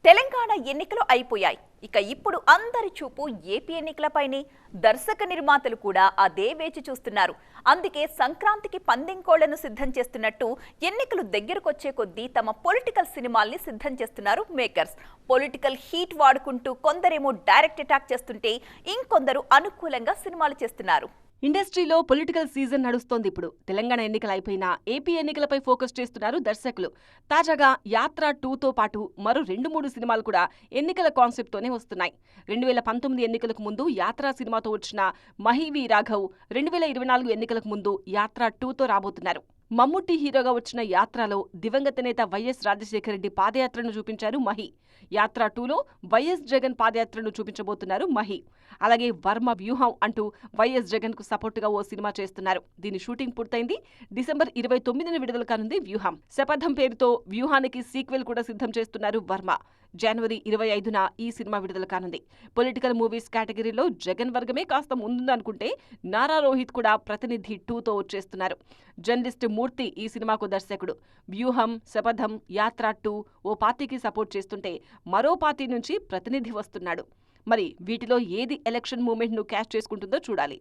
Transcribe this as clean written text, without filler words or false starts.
తెలంగాణ ఎన్నికలు అయిపోయాయి. ఇప్పుడు అందరి చూపు ఏపీ ఎన్నికలపైనే. దర్శక నిర్మాతలు కూడా అదే వేచి చూస్తున్నారు. అందుకే సంక్రాంతికి పందెంకోళ్లను సిద్ధం చేస్తున్నట్టు ఎన్నికలు దగ్గరకొచ్చే కొద్దీ తమ పొలిటికల్ సినిమాల్ని సిద్ధం చేస్తున్నారు మేకర్స్. పొలిటికల్ హీట్ వాడుకుంటూ కొందరేమో డైరెక్ట్ అటాక్ చేస్తుంటే ఇంకొందరు అనుకూలంగా సినిమాలు చేస్తున్నారు. ఇండస్ట్రీలో పొలిటికల్ సీజన్ నడుస్తోంది. ఇప్పుడు తెలంగాణ ఎన్నికలు అయిపోయినా ఏపీ ఎన్నికలపై ఫోకస్ చేస్తున్నారు దర్శకులు. తాజాగా యాత్ర 2తో పాటు మరో 2-3 సినిమాలు కూడా ఎన్నికల కాన్సెప్ట్తోనే వస్తున్నాయి. 2019 ఎన్నికలకు ముందు యాత్ర సినిమాతో వచ్చిన మహి రాఘవ్ 2024 ఎన్నికలకు ముందు యాత్ర 2తో రాబోతున్నారు. మమ్ముట్టి హీరోగా వచ్చిన యాత్రలో దివంగత నేత వైఎస్ రాజశేఖర రెడ్డి పాదయాత్రను చూపించారు మహి. యాత్ర 2లో వైఎస్ జగన్ పాదయాత్రను చూపించబోతున్నారు మహి. అలాగే వర్మ వ్యూహం అంటూ వైఎస్ జగన్ కు సపోర్టుగా ఓ సినిమా చేస్తున్నారు. దీని షూటింగ్ పూర్తయింది. డిసెంబర్ 29న విడుదల కానుంది వ్యూహం. శపథం పేరుతో వ్యూహానికి సీక్వెల్ కూడా సిద్ధం చేస్తున్నారు వర్మ. జనవరి 25న ఈ సినిమా విడుదల కానుంది. పొలిటికల్ మూవీస్ కేటగిరీలో జగన్ వర్గమే కాస్త ముందుందనుకుంటే నారా రోహిత్ కూడా ప్రతినిధి 2తో వచ్చేస్తున్నారు. జర్నలిస్ట్ మూర్తి ఈ సినిమాకు దర్శకుడు. వ్యూహం, శపథం, యాత్ర 2 ఓ పార్టీకి సపోర్ట్ చేస్తుంటే మరో పార్టీ నుంచి ప్రతినిధి వస్తున్నాడు. మరి వీటిలో ఏది ఎలక్షన్ మూమెంట్ ను క్యాచ్ చేసుకుంటుందో చూడాలి.